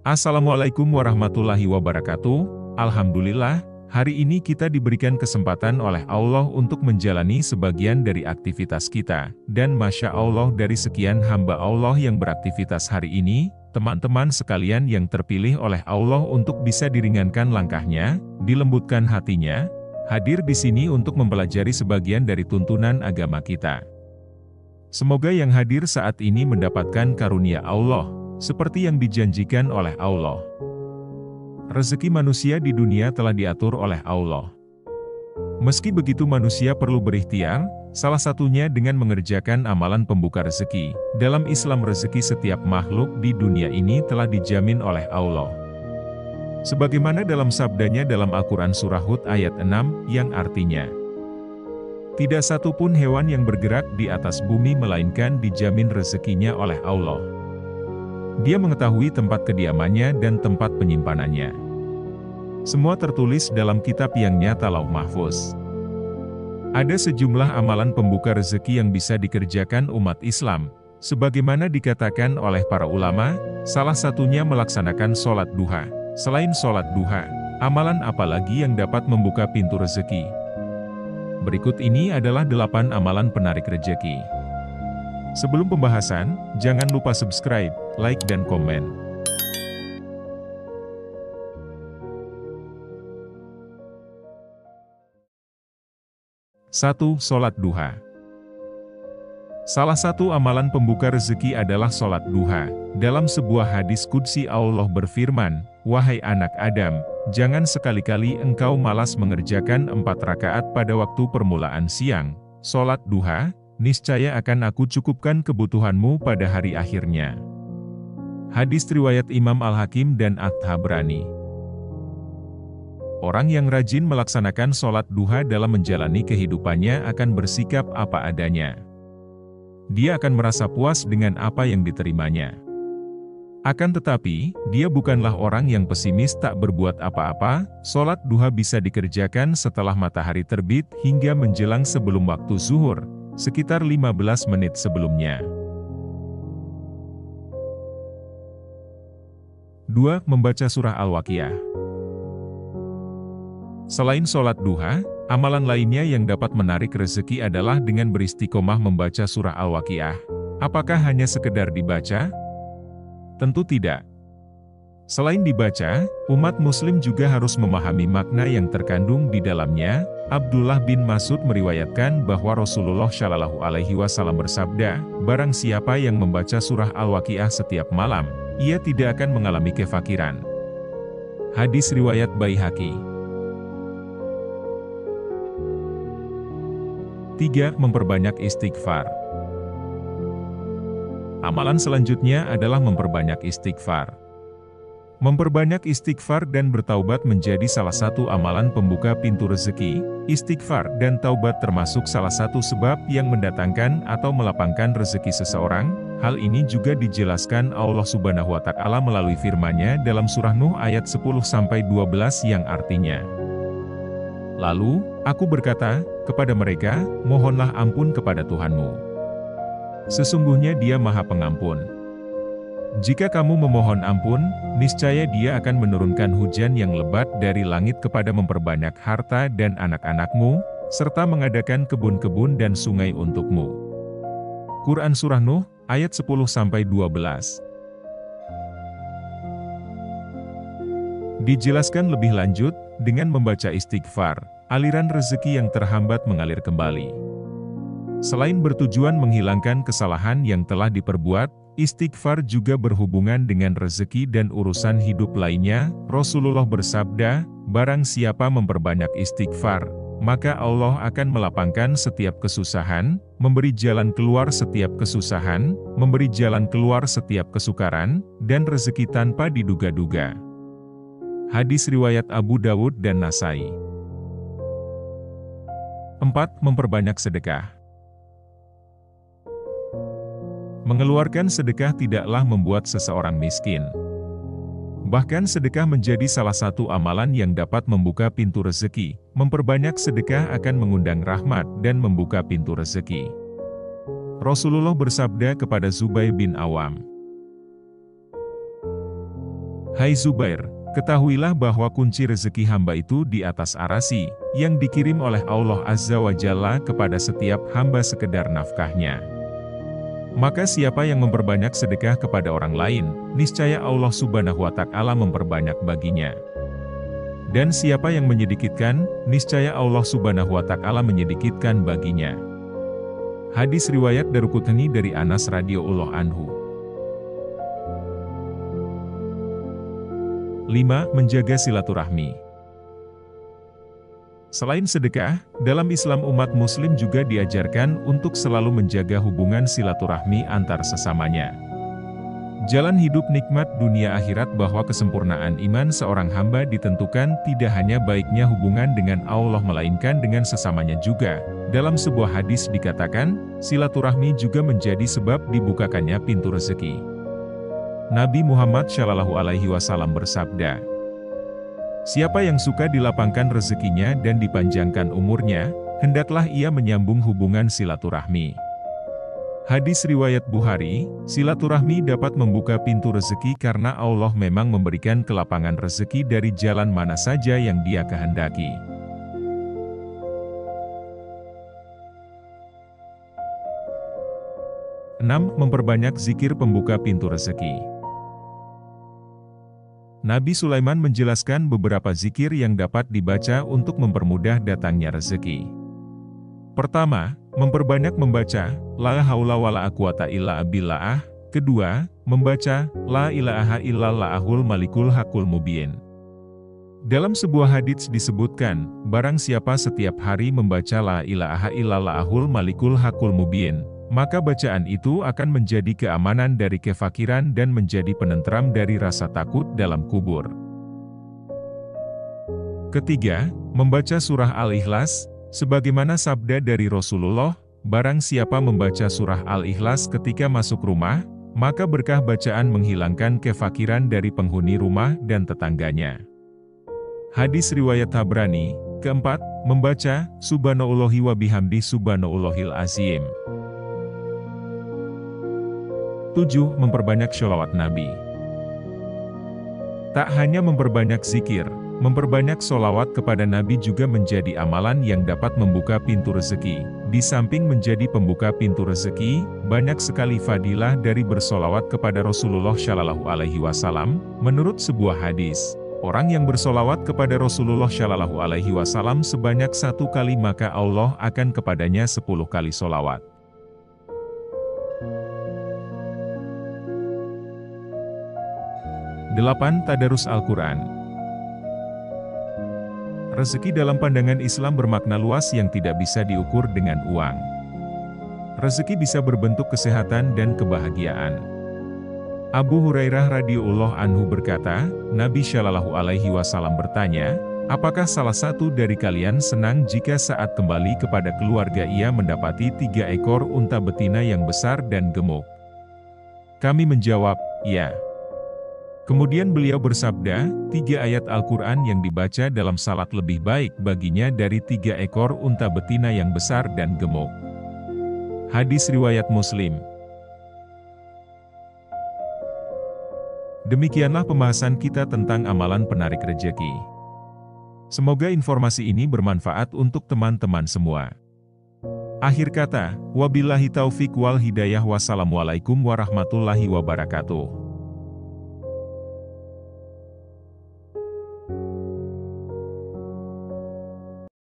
Assalamualaikum warahmatullahi wabarakatuh. Alhamdulillah, hari ini kita diberikan kesempatan oleh Allah untuk menjalani sebagian dari aktivitas kita. Dan Masya Allah, dari sekian hamba Allah yang beraktivitas hari ini, teman-teman sekalian yang terpilih oleh Allah untuk bisa diringankan langkahnya, dilembutkan hatinya, hadir di sini untuk mempelajari sebagian dari tuntunan agama kita. Semoga yang hadir saat ini mendapatkan karunia Allah, seperti yang dijanjikan oleh Allah. Rezeki manusia di dunia telah diatur oleh Allah. Meski begitu manusia perlu berikhtiar, salah satunya dengan mengerjakan amalan pembuka rezeki. Dalam Islam rezeki setiap makhluk di dunia ini telah dijamin oleh Allah. Sebagaimana dalam sabdanya dalam Al-Quran Surah Hud ayat 6, yang artinya, tidak satu pun hewan yang bergerak di atas bumi melainkan dijamin rezekinya oleh Allah. Dia mengetahui tempat kediamannya dan tempat penyimpanannya. Semua tertulis dalam kitab yang nyata Lauh Mahfuz. Ada sejumlah amalan pembuka rezeki yang bisa dikerjakan umat Islam. Sebagaimana dikatakan oleh para ulama, salah satunya melaksanakan sholat duha. Selain sholat duha, amalan apa lagi yang dapat membuka pintu rezeki? Berikut ini adalah 8 amalan penarik rezeki. Sebelum pembahasan, jangan lupa subscribe, like dan komen. Satu, sholat duha. Salah satu amalan pembuka rezeki adalah sholat duha. Dalam sebuah hadis qudsi Allah berfirman, "Wahai anak Adam, jangan sekali-kali engkau malas mengerjakan 4 rakaat pada waktu permulaan siang. Sholat duha, niscaya akan aku cukupkan kebutuhanmu pada hari akhirnya." Hadis riwayat Imam Al-Hakim dan At-Tabrani. Orang yang rajin melaksanakan sholat duha dalam menjalani kehidupannya akan bersikap apa adanya. Dia akan merasa puas dengan apa yang diterimanya. Akan tetapi, dia bukanlah orang yang pesimis tak berbuat apa-apa. Sholat duha bisa dikerjakan setelah matahari terbit hingga menjelang sebelum waktu zuhur, sekitar 15 menit sebelumnya. 2. Membaca surah Al-Waqiah. Selain sholat duha, amalan lainnya yang dapat menarik rezeki adalah dengan beristiqomah membaca surah Al-Waqiah. Apakah hanya sekedar dibaca? Tentu tidak. Selain dibaca, umat muslim juga harus memahami makna yang terkandung di dalamnya. Abdullah bin Mas'ud meriwayatkan bahwa Rasulullah Shallallahu Alaihi Wasallam bersabda, "Barang siapa yang membaca surah Al-Waqiah setiap malam, ia tidak akan mengalami kefakiran." Hadis riwayat Baihaqi. 3. Memperbanyak istighfar. Amalan selanjutnya adalah memperbanyak istighfar. Memperbanyak istighfar dan bertaubat menjadi salah satu amalan pembuka pintu rezeki. Istighfar dan taubat termasuk salah satu sebab yang mendatangkan atau melapangkan rezeki seseorang. Hal ini juga dijelaskan Allah Subhanahu wa Ta'ala melalui firman-Nya dalam surah Nuh ayat 10-12 yang artinya, "Lalu, aku berkata kepada mereka, mohonlah ampun kepada Tuhanmu. Sesungguhnya Dia Maha Pengampun. Jika kamu memohon ampun, niscaya Dia akan menurunkan hujan yang lebat dari langit kepada memperbanyak harta dan anak-anakmu, serta mengadakan kebun-kebun dan sungai untukmu." Quran Surah Nuh, ayat 10-12. Dijelaskan lebih lanjut, dengan membaca istighfar, aliran rezeki yang terhambat mengalir kembali. Selain bertujuan menghilangkan kesalahan yang telah diperbuat, istighfar juga berhubungan dengan rezeki dan urusan hidup lainnya. Rasulullah bersabda, "Barang siapa memperbanyak istighfar, maka Allah akan melapangkan setiap kesusahan, memberi jalan keluar setiap kesusahan, memberi jalan keluar setiap kesukaran, dan rezeki tanpa diduga-duga." Hadis riwayat Abu Dawud dan Nasai. 4. Memperbanyak sedekah. Mengeluarkan sedekah tidaklah membuat seseorang miskin. Bahkan sedekah menjadi salah satu amalan yang dapat membuka pintu rezeki. Memperbanyak sedekah akan mengundang rahmat dan membuka pintu rezeki. Rasulullah bersabda kepada Zubair bin Awam, Hai Zubair, ketahuilah bahwa kunci rezeki hamba itu di atas arasy, yang dikirim oleh Allah Azza wa Jalla kepada setiap hamba sekedar nafkahnya. Maka siapa yang memperbanyak sedekah kepada orang lain, niscaya Allah Subhanahu wa Ta'ala memperbanyak baginya. Dan siapa yang menyedikitkan, niscaya Allah Subhanahu wa Ta'ala menyedikitkan baginya. Hadis riwayat Daruqutni dari Anas radhiyallahu anhu. 5. Menjaga silaturahmi. Selain sedekah, dalam Islam umat muslim juga diajarkan untuk selalu menjaga hubungan silaturahmi antar sesamanya. Jalan hidup nikmat dunia akhirat bahwa kesempurnaan iman seorang hamba ditentukan tidak hanya baiknya hubungan dengan Allah melainkan dengan sesamanya juga. Dalam sebuah hadis dikatakan, silaturahmi juga menjadi sebab dibukakannya pintu rezeki. Nabi Muhammad SAW bersabda, "Siapa yang suka dilapangkan rezekinya dan dipanjangkan umurnya, hendaklah ia menyambung hubungan silaturahmi." Hadis riwayat Bukhari, silaturahmi dapat membuka pintu rezeki karena Allah memang memberikan kelapangan rezeki dari jalan mana saja yang Dia kehendaki. Memperbanyak zikir pembuka pintu rezeki. Nabi Sulaiman menjelaskan beberapa zikir yang dapat dibaca untuk mempermudah datangnya rezeki. Pertama, memperbanyak membaca La haula wala quwata illa billah. Kedua, membaca La ilaha illallahul malikul haqqul mubin. Dalam sebuah hadits disebutkan, barang siapa setiap hari membaca La ilaha illallahul malikul haqqul mubin, maka bacaan itu akan menjadi keamanan dari kefakiran dan menjadi penentram dari rasa takut dalam kubur. Ketiga, membaca surah Al-Ikhlas, sebagaimana sabda dari Rasulullah, barang siapa membaca surah Al-Ikhlas ketika masuk rumah, maka berkah bacaan menghilangkan kefakiran dari penghuni rumah dan tetangganya. Hadis riwayat Tabrani. Keempat, membaca Subhanallahi wa bihamdi subhanallahil azim. 7. Memperbanyak sholawat Nabi. Tak hanya memperbanyak zikir, memperbanyak sholawat kepada Nabi juga menjadi amalan yang dapat membuka pintu rezeki. Di samping menjadi pembuka pintu rezeki, banyak sekali fadilah dari bersholawat kepada Rasulullah Shallallahu Alaihi Wasallam. Menurut sebuah hadis, orang yang bersholawat kepada Rasulullah Shallallahu Alaihi Wasallam sebanyak 1 kali maka Allah akan kepadanya 10 kali sholawat. 8. Tadarus Al-Quran. Rezeki dalam pandangan Islam bermakna luas yang tidak bisa diukur dengan uang. Rezeki bisa berbentuk kesehatan dan kebahagiaan. Abu Hurairah radhiyallahu anhu berkata, Nabi Shallallahu Alaihi Wasallam bertanya, apakah salah satu dari kalian senang jika saat kembali kepada keluarga ia mendapati 3 ekor unta betina yang besar dan gemuk? Kami menjawab, ya. Kemudian beliau bersabda, 3 ayat Al-Quran yang dibaca dalam salat lebih baik baginya dari 3 ekor unta betina yang besar dan gemuk. Hadis riwayat Muslim. Demikianlah pembahasan kita tentang amalan penarik rejeki. Semoga informasi ini bermanfaat untuk teman-teman semua. Akhir kata, wabillahi taufik wal hidayah wassalamualaikum warahmatullahi wabarakatuh.